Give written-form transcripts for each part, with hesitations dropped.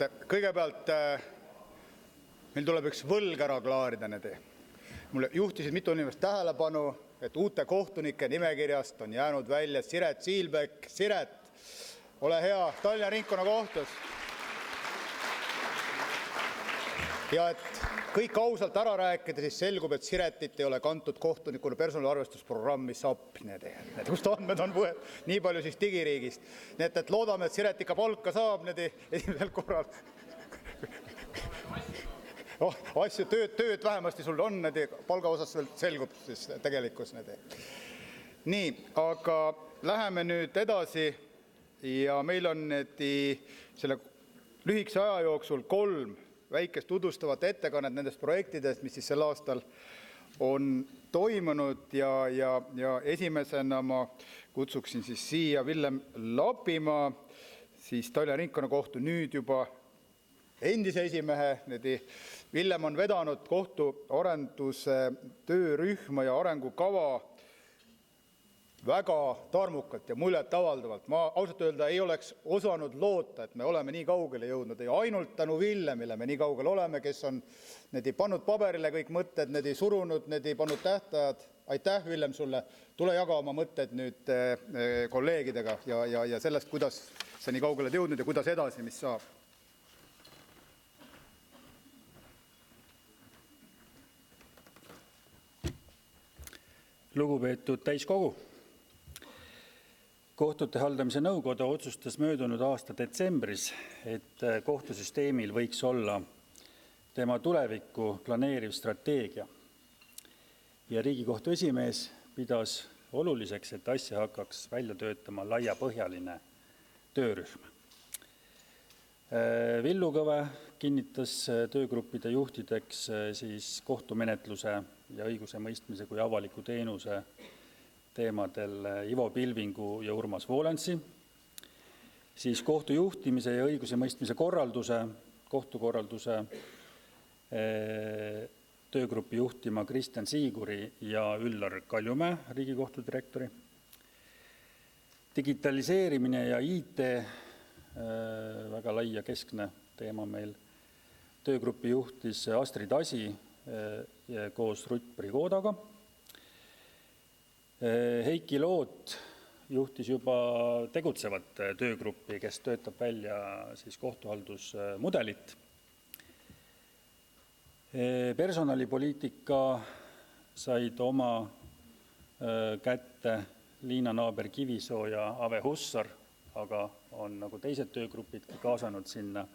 Kõigepealt meil tuleb üks võlg ära klaarida. Mulle juhtisid mitu inimest tähelepanu, et uute kohtunike nimekirjast on jäänud välja Siret Siilbek. Siret, ole hea, Tallinna ringkonnakohtus. Ja et kõik ausalt ära rääkida, siis selgub, et Siretit ei ole kantud kohtunikule personaliarvestusprogrammi SAP. Kust andmed on võetud, nii palju siis digiriigist. Nii et loodame, et Siret ikka palka saab esimesel korral. Asju, tööd vähemasti sul on, palga osas selgub siis tegelikkus. Nii, aga läheme nüüd edasi ja meil on selle lühikese aja jooksul 3 väikest tutvustavat ettekannet nendest projektidest, mis siis sel aastal on toimunud ja esimesena ma kutsuksin siis siia Villem Lapimaa, siis Tallinna ringkonnakohtu nüüd juba endise esimehe. Villem on vedanud kohtuarenduse töörühma ja arengukava väga tarmukalt ja muljet avaldavalt. Ma ausalt öelda ei oleks osanud loota, et me oleme nii kaugele jõudnud. Ja ainult tänu Villemile me nii kaugele oleme, kes on pannud paberile kõik mõtted, surunud, pannud tähtajad. Aitäh, Villem, sulle. Tule jaga oma mõtted nüüd kolleegidega ja sellest, kuidas see nii kaugele jõudnud ja kuidas edasi, mis saab. Lugupeetud täiskogu. Kohtute haldamise nõukoda otsustas möödunud aasta detsembris, et kohtusüsteemil võiks olla tema tulevikku planeeriv strateegia. Ja Riigikohtu esimees pidas oluliseks, et asja hakkaks välja töötama laiapõhjaline töörühm. Villu Kõve kinnitas töögruppide juhtideks siis kohtumenetluse ja õiguse mõistmise kui avaliku teenuse teemadel Ivo Pilvingu ja Urmas Voolantsi, siis kohtu juhtimise ja õiguse mõistmise kohtukorralduse töögrupi juhtima Kristjan Siiguri ja Üllar Kaljumäe, Riigikohtu direktori. Digitaliseerimine ja IT, väga lai ja keskne teema meil. Töögrupi juhtis Astrid Asi koos Rutt Prigoodaga. Heiki Loot juhtis juba tegutsevat töögruppi, kes töötab välja siis kohtuhaldusmudelit. Personalipoliitika said oma kätte Liina Naaber-Kivisoo ja Ave Hussar, aga on nagu teised töögrupidki kaasanud sinna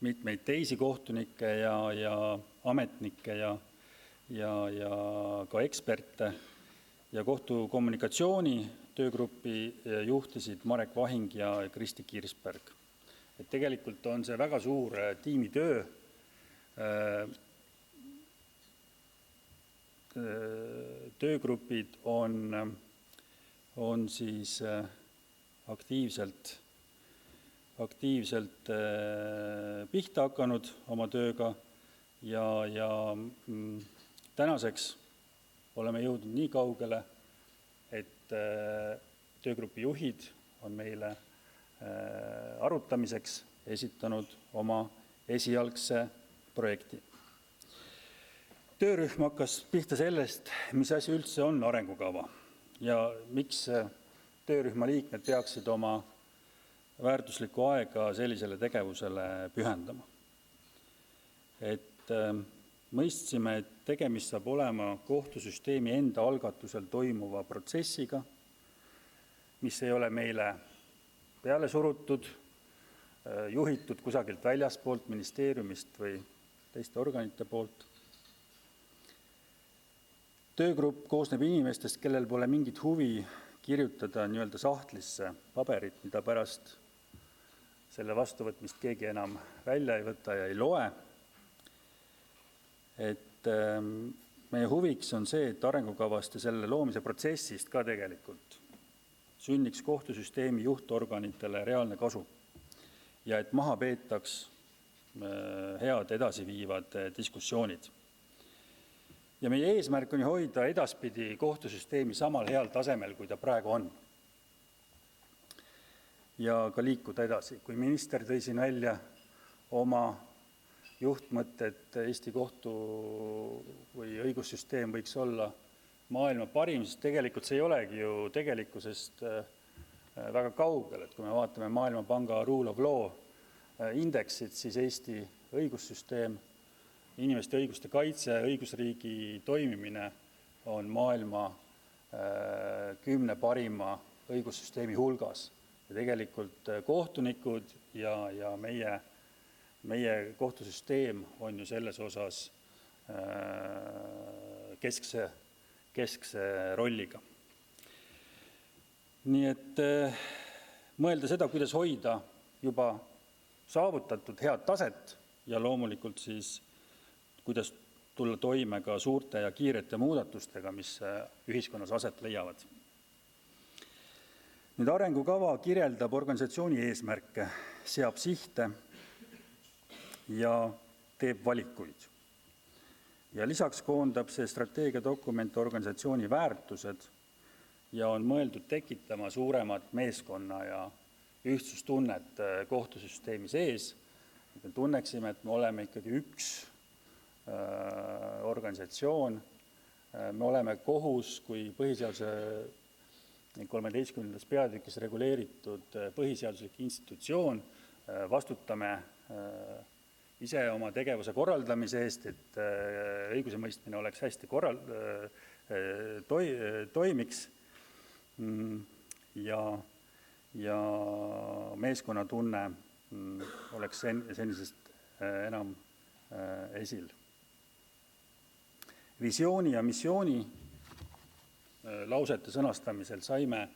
mitmeid teisi kohtunikke ja ametnikke ja ka eksperte. Ja kohtukommunikatsiooni töögruppi juhtisid Marek Vahing ja Kristi Kirsberg. Et tegelikult on see väga suur tiimitöö. Töögrupid on siis aktiivselt pihta hakanud oma tööga ja tänaseks oleme jõudnud nii kaugele, et töögrupi juhid on meile arutamiseks esitanud oma esialgse projekti. Töörühm hakkas pihta sellest, mis asi üldse on arengukava ja miks töörühma liikmed peaksid oma väärtuslikku aega sellisele tegevusele pühendama. Et mõistsime, et tegemist saab olema kohtusüsteemi enda algatusel toimuva protsessiga, mis ei ole meile peale surutud, juhitud kusagilt väljaspoolt, ministeeriumist või teiste organite poolt. Töögrupp koosneb inimestest, kellel pole mingit huvi kirjutada nii-öelda sahtlisse paberit, mida pärast selle vastuvõtmist keegi enam välja ei võta ja ei loe. Et meie huviks on see, et arengukavast ja selle loomise protsessist ka tegelikult sünniks kohtusüsteemi juhtorganitele reaalne kasu ja et maha peetaks head edasiviivad diskussioonid. Ja meie eesmärk on hoida edaspidi kohtusüsteemi samal heal tasemel, kui ta praegu on. Ja ka liikuda edasi. Kui minister tõi siin välja oma juhtmõtted Eesti kohtu või õigussüsteem võiks olla maailma parim, sest tegelikult see ei olegi ju tegelikkusest väga kaugel, et kui me vaatame Maailmapanga Rule of Law indeksit, siis Eesti õigussüsteem, inimeste õiguste kaitse, õigusriigi toimimine on maailma 10 parima õigussüsteemi hulgas. Ja tegelikult kohtunikud ja meie kohtusüsteem on ju selles osas keskse rolliga. Nii et mõelda seda, kuidas hoida juba saavutatud head taset ja loomulikult siis kuidas tulla toime ka suurte ja kiirete muudatustega, mis ühiskonnas aset leiavad. Nüüd arengukava kirjeldab organisatsiooni eesmärke, seab sihte ja teeb valikuid. Ja lisaks koondab see strateegiadokument organisatsiooni väärtused ja on mõeldud tekitama suuremat meeskonna ja ühtsustunnet kohtusüsteemi sees. Me tunneksime, et me oleme ikkagi üks organisatsioon. Me oleme kohus kui põhiseaduse 13. peatükis reguleeritud põhiseaduslik institutsioon. Vastutame ise oma tegevuse korraldamise eest, et õigusemõistmine oleks hästi toimiks ja meeskonnatunne oleks senisest enam esil. Visiooni ja missiooni lausete sõnastamisel saime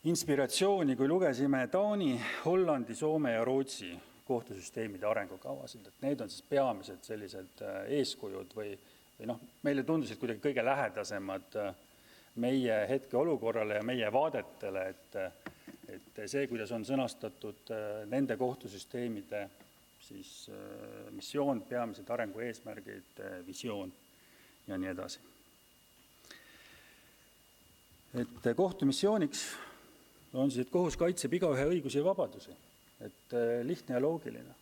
inspiratsiooni, kui lugesime Taani, Hollandi, Soome ja Rootsi kohtusüsteemide arengukavasid. Et need on siis peamised sellised eeskujud või meile tundusid kuidagi kõige lähedasemad meie hetke olukorrale ja meie vaadetele, et see, kuidas on sõnastatud nende kohtusüsteemide siis missioon, peamised arengu eesmärgid, visioon ja nii edasi. Et kohtumissiooniks on siis, et kohus kaitseb igaühe õigusi ja vabadusi. Et lihtne ja loogiline.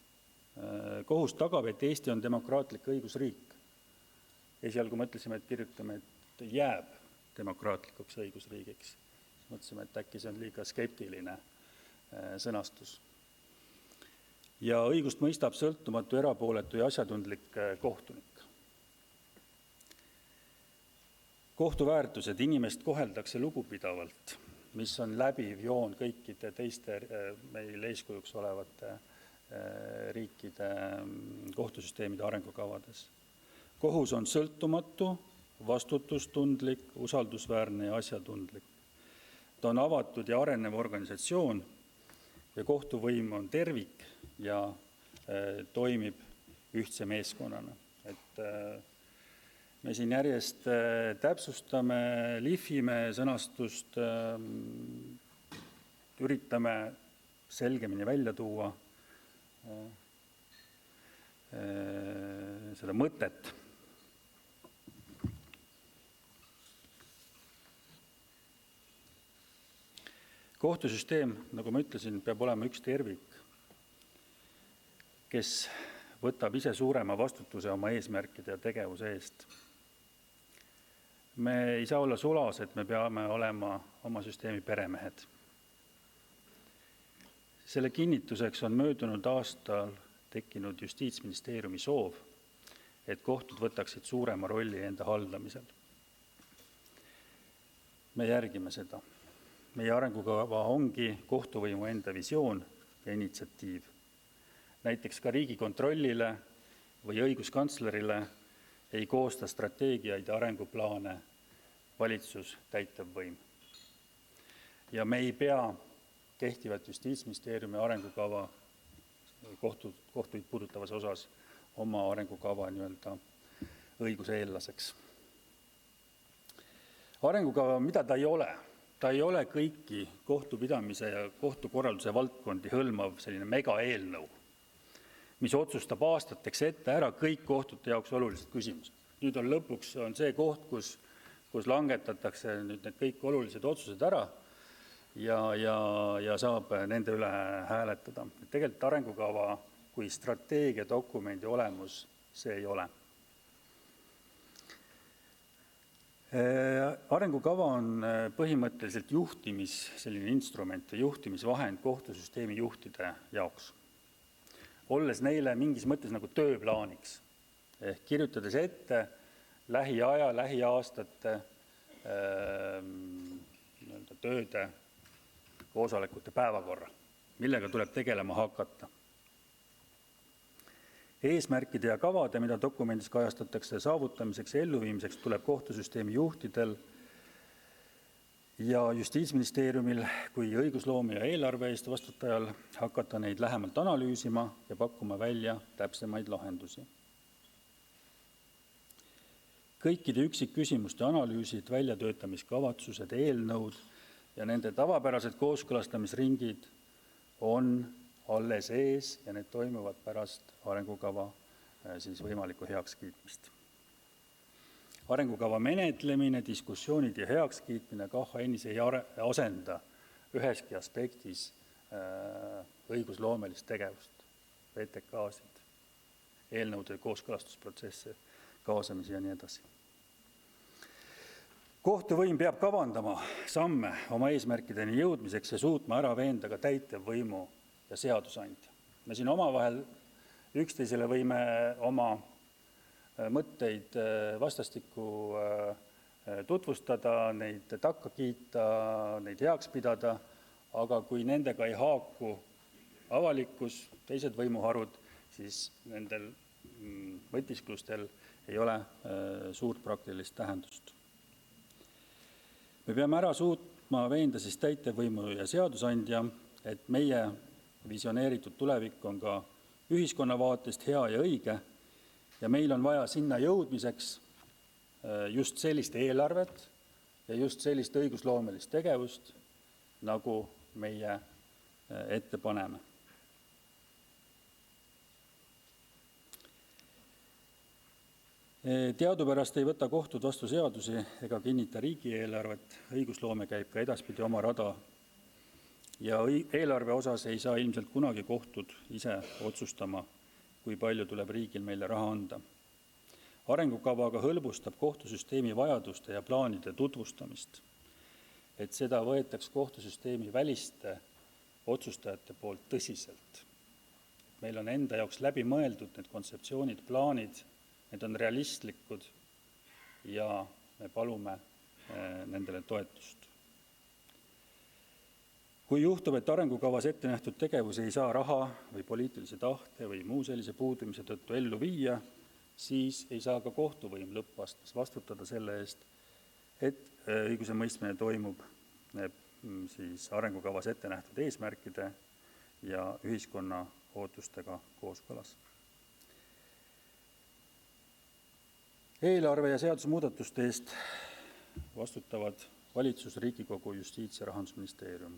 Kohus tagab, et Eesti on demokraatlik õigusriik. Esialgu mõtlesime, et kirjutame, et jääb demokraatlikuks õigusriigiks. Mõtlesime, et äkki see on liiga skeptiline sõnastus. Ja õigust mõistab sõltumatu, erapooletu ja asjatundlik kohtunik. Kohtuväärtused, inimest koheldakse lugupidavalt, mis on läbiv joon kõikide teiste meil eeskujuks olevate riikide kohtusüsteemide arengukavades. Kohus on sõltumatu, vastutustundlik, usaldusväärne ja asjatundlik. Ta on avatud ja arenev organisatsioon ja kohtuvõim on tervik ja toimib ühtse meeskonnana. Et me siin järjest täpsustame, lihvime sõnastust, üritame selgemini välja tuua seda mõtet. Kohtusüsteem, nagu ma ütlesin, peab olema üks tervik, kes võtab ise suurema vastutuse oma eesmärkide ja tegevuse eest. Me ei saa olla sulas, et me peame olema oma süsteemi peremehed. Selle kinnituseks on möödunud aastal tekkinud Justiitsministeeriumi soov, et kohtud võtaksid suurema rolli enda haldamisel. Me järgime seda. Meie arengukava ongi kohtuvõimu enda visioon ja initsiatiiv. Näiteks ka Riigikontrollile või õiguskantslerile ei koosta strateegiaid ja arenguplaane valitsus täitevvõim. Ja me ei pea kehtivat Justiitsministeeriumi arengukava kohtuid puudutavas osas oma arengukava õiguse eellaseks. Arengukava, mida ta ei ole? Ta ei ole kõiki kohtupidamise ja kohtukorralduse valdkondi hõlmav selline megaeelnõu, mis otsustab aastateks ette ära kõik kohtute jaoks olulised küsimused. Nüüd on lõpuks see koht, kus langetatakse nüüd need kõik olulised otsused ära ja saab nende üle hääletada. Tegelikult arengukava kui strateegiadokumendi olemus see ei ole. Arengukava on põhimõtteliselt selline instrument ja juhtimisvahend kohtusüsteemi juhtide jaoks, olles neile mingis mõttes nagu tööplaaniks, ehk kirjutades ette lähiaastate tööde, koosolekute päevakorra, millega tuleb tegelema hakata. Eesmärkide ja kavade, mida dokumendis kajastatakse saavutamiseks ja elluviimiseks, tuleb kohtusüsteemi juhtidel ja Justiitsministeeriumil kui õigusloome ja eelarve eest vastutajal hakata neid lähemalt analüüsima ja pakkuma välja täpsemaid lahendusi. Kõikide üksikküsimuste analüüsid, väljatöötamiskavatsused, eelnõud ja nende tavapärased kooskõlastamisringid on alles ees ja need toimuvad pärast arengukava võimalikku heakskiitmist. Arengukava menetlemine, diskussioonid ja heakskiitmine KHN-is ei asenda üheski aspektis õigusloomelist tegevust, VTK-sid, eelnõude kooskõlastusprotsesse, kaasamisi ja nii edasi. Kohtuvõim peab kavandama samme oma eesmärkideni jõudmiseks ja suutma ära veenda ka täitevvõimu ja seadusandja. Me siin omavahel üksteisele võime oma mõtteid vastastikku tutvustada, neid takka kiita, neid heaks pidada, aga kui nendega ei haaku avalikkus, teised võimuharud, siis nendel mõtisklustel ei ole suurt praktilist tähendust. Me peame ära suutma veenda siis täitevvõimu ja seadusandja, et meie visioneeritud tulevik on ka ühiskonna vaatest hea ja õige ja meil on vaja sinna jõudmiseks just sellist eelarvet ja just sellist õigusloomelist tegevust, nagu meie ette paneme. Teadupärast ei võta kohtud vastu seadusi ega kinnita riigieelarvet, õigusloome käib ka edaspidi oma rada ja eelarve osas ei saa ilmselt kunagi kohtud ise otsustama, kui palju tuleb riigil meile raha anda. Arengukavaga hõlbustab kohtusüsteemi vajaduste ja plaanide tutvustamist, et seda võetaks kohtusüsteemi väliste otsustajate poolt tõsiselt. Meil on enda jaoks läbi mõeldud need kontseptsioonid, plaanid, need on realistlikud ja me palume nendele toetust. Kui juhtub, et arengukavas ette nähtud tegevusi ei saa raha või poliitilise tahte või muu sellise puudumise tõttu ellu viia, siis ei saa ka kohtuvõim lõppastmes vastutada selle eest, et õigusemõistmine toimub siis arengukavas ette nähtud eesmärkide ja ühiskonna ootustega kooskõlas. Eelarve ja seadusmuudatuste eest vastutavad valitsus, Riigikogu, Justiits- ja Rahandusministeerium.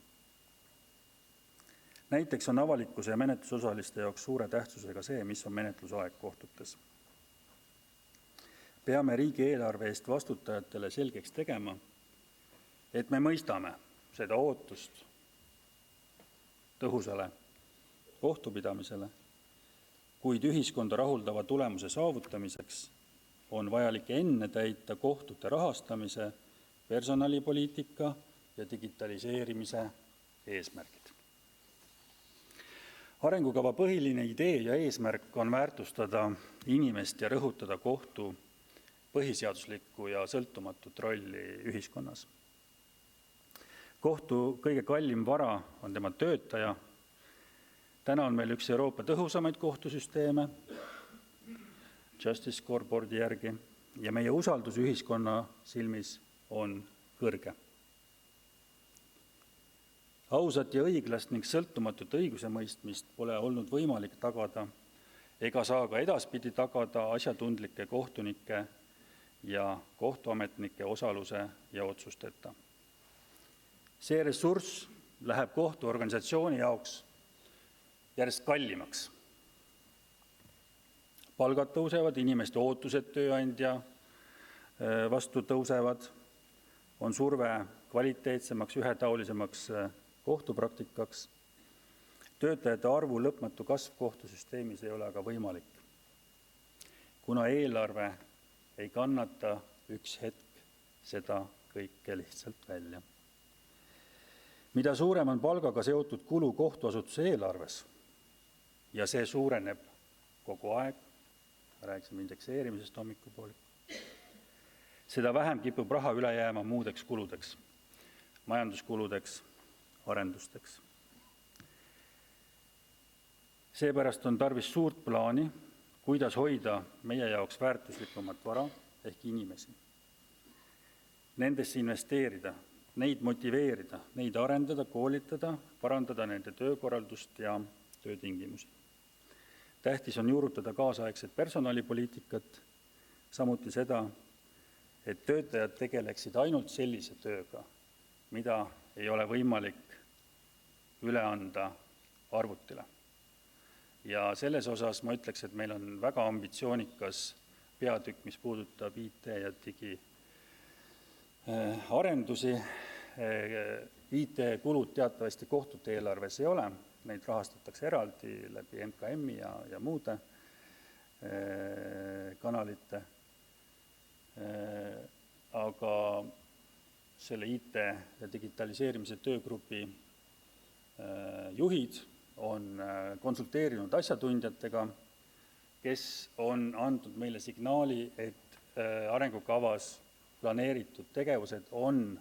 Näiteks on avalikkuse ja menetlusosaliste jaoks suure tähtsusega see, mis on menetlusaeg kohtutes. Peame riigieelarve eest vastutajatele selgeks tegema, et me mõistame seda ootust tõhusale kohtupidamisele, kuid ühiskonda rahuldava tulemuse saavutamiseks on vajalik enne täita kohtute rahastamise, personalipoliitika ja digitaliseerimise eesmärgid. Arengukava põhiline idee ja eesmärk on väärtustada inimest ja rõhutada kohtu põhiseaduslikku ja sõltumatut rolli ühiskonnas. Kohtu kõige kallim vara on tema töötaja. Täna on meil üks Euroopa tõhusamaid kohtusüsteeme, Justice Scoreboardi järgi, ja meie usaldus ühiskonna silmis on kõrge. Ausat ja õiglast ning sõltumatut õigusemõistmist pole olnud võimalik tagada ega saa ka edaspidi tagada asjatundlike kohtunike ja kohtuametnike osaluse ja otsusteta. See ressurss läheb kohtuorganisatsiooni jaoks järjest kallimaks. Palgad tõusevad, inimeste ootused tööandja vastu tõusevad, on surve kvaliteetsemaks, ühetaolisemaks kohtupraktikaks. Töötajate arvu lõpmatu kasv kohtusüsteemis ei ole aga võimalik, kuna eelarve ei kannata üks hetk seda kõike lihtsalt välja. Mida suurem on palgaga seotud kulu kohtuasutuse eelarves ja see suureneb kogu aeg, rääkisime indekseerimisest hommikupooliku, seda vähem kipub raha üle jääma muudeks kuludeks, majanduskuludeks, arendusteks. Seepärast on tarvis suurt plaani, kuidas hoida meie jaoks väärtuslikumat vara ehk inimesi. Nendesse investeerida, neid motiveerida, neid arendada, koolitada, parandada nende töökorraldust ja töötingimusi. Tähtis on juurutada kaasaegset personalipoliitikat, samuti seda, et töötajad tegeleksid ainult sellise tööga, mida ei ole võimalik üle anda arvutile. Ja selles osas ma ütleks, et meil on väga ambitsioonikas peatükk, mis puudutab IT ja digi arendusi. IT-kulud teatavasti kohtute eelarves ei ole, neid rahastatakse eraldi läbi MKM-i ja muude kanalite. Aga selle IT ja digitaliseerimise töögrupi juhid on konsulteerinud asjatundjatega, kes on andnud meile signaali, et arengukavas planeeritud tegevused on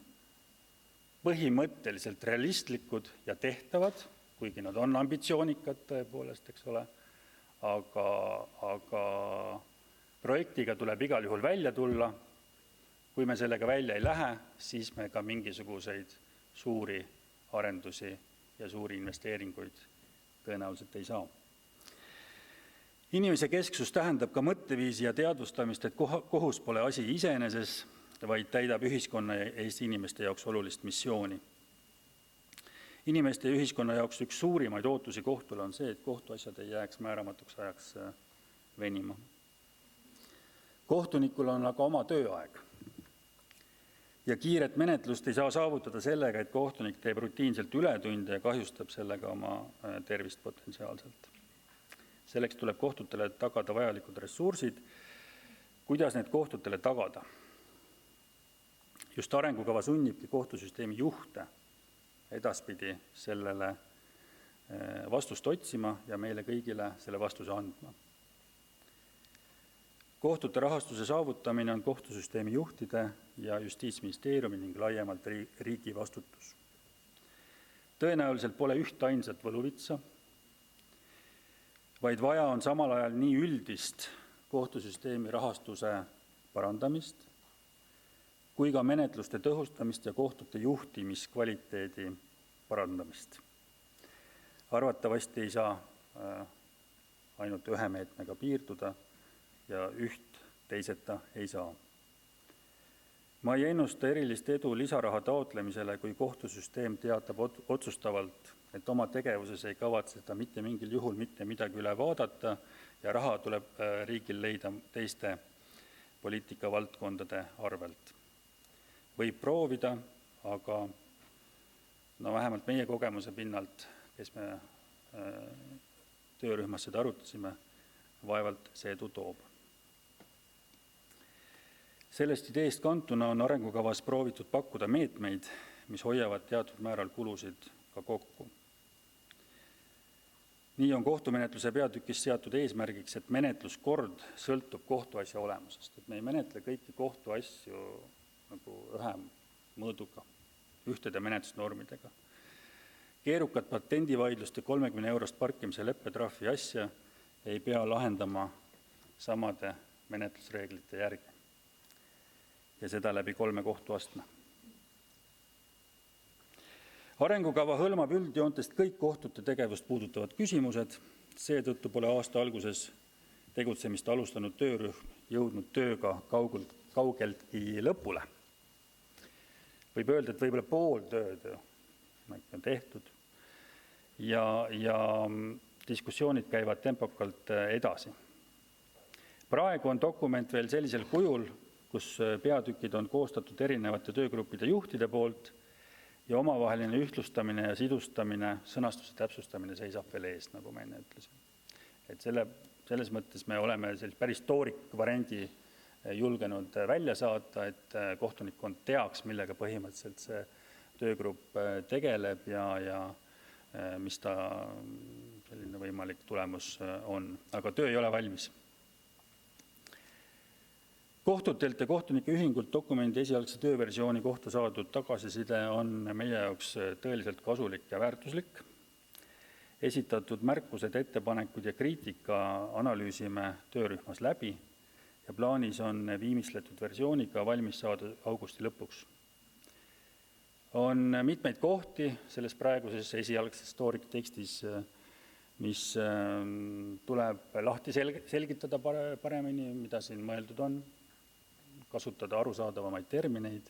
põhimõtteliselt realistlikud ja tehtavad, kuigi nad on ambitsioonikad tõepoolest, eks ole, aga projektiga tuleb igal juhul välja tulla. Kui me sellega välja ei lähe, siis me ka mingisuguseid suuri arendusi ja suuri investeeringuid tõenäoliselt ei saa. Inimese kesksus tähendab ka mõtteviisi ja teadvustamist, et kohus pole asi iseeneses, vaid täidab ühiskonna ja Eesti inimeste jaoks olulist missiooni. Inimeste ja ühiskonna jaoks üks suurimaid ootusi kohtule on see, et kohtuasjad ei jääks määramatuks ajaks venima. Kohtunikul on aga oma tööaeg. Ja kiiret menetlust ei saa saavutada sellega, et kohtunik teeb rutiinselt ületunde ja kahjustab sellega oma tervist potentsiaalselt. Selleks tuleb kohtutele tagada vajalikud ressursid. Kuidas need kohtutele tagada? Just arengukava sunnibki kohtusüsteemi juhte edaspidi sellele vastust otsima ja meile kõigile selle vastuse andma. Kohtute rahastuse saavutamine on kohtusüsteemi juhtide ja Justiitsministeeriumi ning laiemalt riigi vastutus. Tõenäoliselt pole üht ainsat võluvitsa, vaid vaja on samal ajal nii üldist kohtusüsteemi rahastuse parandamist, kui ka menetluste tõhustamist ja kohtute juhtimiskvaliteedi parandamist. Arvatavasti ei saa ainult ühe meetmega piirduda ja üht teiseta ei saa. Ma ei ennusta erilist edu lisaraha taotlemisele, kui kohtusüsteem teatab otsustavalt, et oma tegevuses ei kavatse seda mitte mingil juhul mitte midagi üle vaadata ja raha tuleb riigil leida teiste poliitikavaldkondade arvelt. Võib proovida, aga vähemalt meie kogemuse pinnalt, kes me töörühmas seda arutasime, vaevalt see edu toob. Sellest ideest kantuna on arengukavas proovitud pakkuda meetmeid, mis hoiavad teatud määral kulusid ka kokku. Nii on kohtumenetluse peatükis seatud eesmärgiks, et menetluskord sõltub kohtuasja olemusest. Et me ei menetle kõiki kohtuasju nagu ühe mõõduga, ühtede menetlusnormidega. Keerukat patendivaidluste 30 eurost parkimise leppetrahvi asja ei pea lahendama samade menetlusreeglite järgi. Ja seda läbi 3 kohtuastme. Arengukava hõlmab üldjoontest kõik kohtute tegevust puudutavad küsimused, seetõttu pole aasta alguses tegutsemist alustanud töörühm jõudnud tööga kaugeltki lõpule. Võib öelda, et võib-olla pool tööd on tehtud ja diskussioonid käivad tempokalt edasi. Praegu on dokument veel sellisel kujul, kus peatükid on koostatud erinevate töögruppide juhtide poolt ja omavaheline ühtlustamine ja sidustamine, sõnastuse täpsustamine seisab veel ees, nagu ma enne ütlesin. Et selles mõttes me oleme päris toorikvariandi julgenud välja saata, et kohtunikkond teaks, millega põhimõtteliselt see töögrupp tegeleb ja mis ta selline võimalik tulemus on. Aga töö ei ole valmis. Kohtutelt ja kohtunike ühingult dokumendi esialgse tööversiooni kohta saadud tagasiside on meie jaoks tõeliselt kasulik ja väärtuslik. Esitatud märkused, ettepanekud ja kriitika analüüsime töörühmas läbi ja plaanis on viimistletud versiooniga valmis saada augusti lõpuks. On mitmeid kohti selles praeguses esialgses tooriktekstis, mis tuleb lahti selgitada paremini, mida siin mõeldud on, kasutada arusaadavamaid termineid.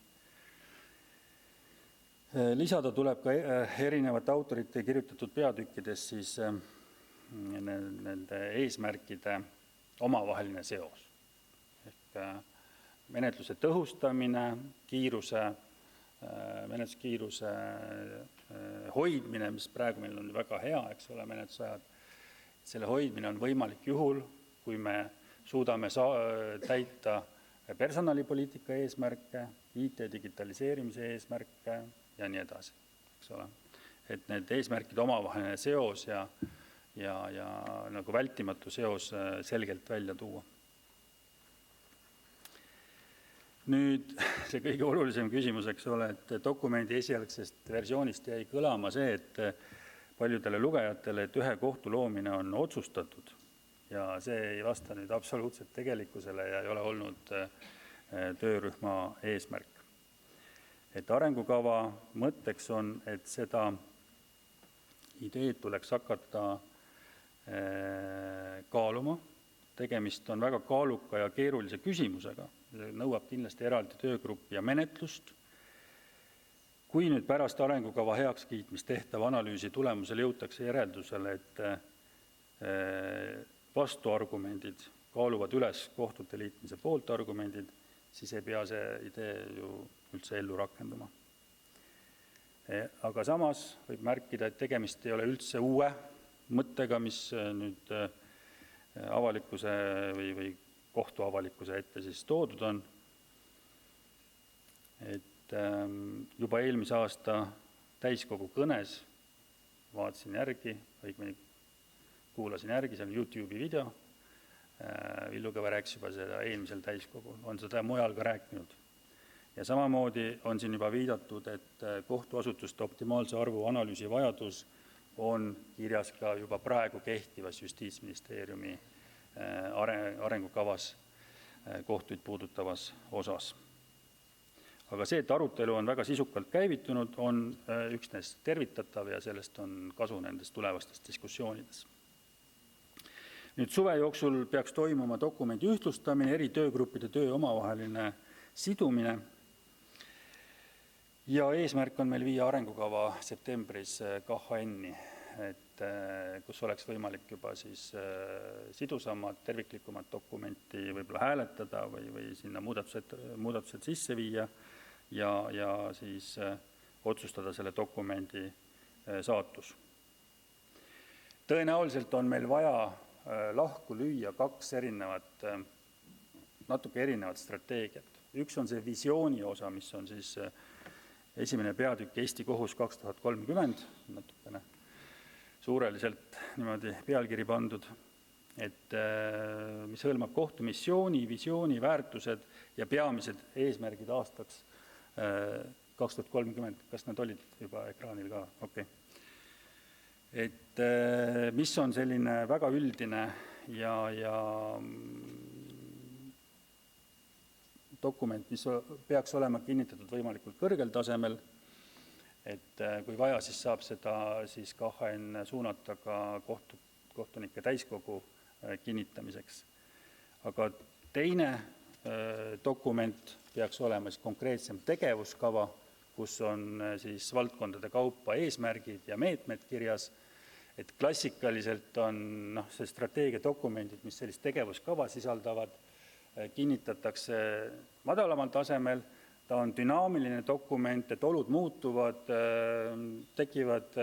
Lisada tuleb ka erinevate autorite kirjutatud peatükkides siis nende eesmärkide omavaheline seos. Ehk menetluse tõhustamine, menetluskiiruse hoidmine, mis praegu meil on väga hea, eks ole, menetlusajad. Selle hoidmine on võimalik juhul, kui me suudame täita personalipoliitika eesmärke, IT digitaliseerimise eesmärke ja nii edasi, eks ole. Et need eesmärkide omavaheline seos ja nagu vältimatu seos selgelt välja tuua. Nüüd see kõige olulisem küsimus, eks ole, et dokumendi esialgsest versioonist jäi kõlama see, et paljudele lugejatele, et ühe kohtu loomine on otsustatud ja see ei vasta nüüd absoluutselt tegelikkusele ja ei ole olnud töörühma eesmärk. Et arengukava mõtteks on, et seda ideed tuleks hakata kaaluma. Tegemist on väga kaaluka ja keerulise küsimusega. Nõuab kindlasti eraldi töögruppi ja menetlust. Kui nüüd pärast arengukava heakskiitmist tehtav analüüsi tulemusel jõutakse järeldusele, et vastuargumendid kaaluvad üles kohtute liitmise poolt argumendid, siis ei pea see idee ju üldse ellu rakenduma. Aga samas võib märkida, et tegemist ei ole üldse uue mõttega, mis nüüd avalikkuse või kohtuavalikkuse ette siis toodud on. Et juba eelmise aasta täiskogu kõnes vaatasin järgi, õigemini kuulasin järgi, see on YouTube'i video. Villu Kõve rääkis juba seda eelmisel täiskogul, on seda mujal ka rääkinud. Ja samamoodi on siin juba viidatud, et kohtuasutuste optimaalse arvu analüüsi vajadus on kirjas ka juba praegu kehtivas Justiitsministeeriumi arengukavas kohtuid puudutavas osas. Aga see, et arutelu on väga sisukalt käivitunud, on üksnes tervitatav ja sellest on kasu nendes tulevastes diskussioonides. Nüüd suve jooksul peaks toimuma dokumendi ühtlustamine, eri töögruppide töö omavaheline sidumine ja eesmärk on meil viia arengukava septembris KHN-i, et kus oleks võimalik juba siis sidusamad, terviklikumat dokumenti võib-olla hääletada või sinna muudatused sisse viia ja siis otsustada selle dokumendi saatus. Tõenäoliselt on meil vaja lahku lüüa kaks natuke erinevat strateegiat. Üks on see visiooni osa, mis on siis esimene peatükk Eesti kohus 2030, natukene suureliselt niimoodi pealkiri pandud, et mis hõlmab kohtumissiooni, visiooni, väärtused ja peamised eesmärgid aastaks 2030. Kas nad olid juba ekraanil ka? Okay. Et mis on selline väga üldine ja dokument, mis peaks olema kinnitatud võimalikult kõrgel tasemel, et kui vaja, siis saab seda siis KHN suunata ka kohtunike täiskogu kinnitamiseks. Aga teine dokument peaks olema siis konkreetsem tegevuskava, kus on siis valdkondade kaupa eesmärgid ja meetmed kirjas, et klassikaliselt on see strateegiadokumendid, mis sellist tegevuskava sisaldavad, kinnitatakse madalamal tasemel, ta on dünaamiline dokument, et olud muutuvad, tekivad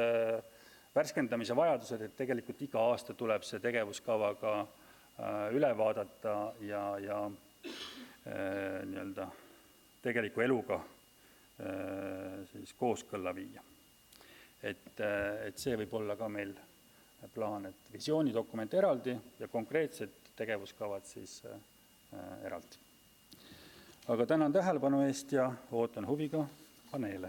värskendamise vajadused, et tegelikult iga aasta tuleb see tegevuskava ka üle vaadata ja nii-öelda tegeliku eluga siis kooskõlla viia. Et see võib olla ka meil plaan, et visioonidokument eraldi ja konkreetsed tegevuskavad siis eraldi. Aga tänan tähelepanu eest ja ootan huviga paneele.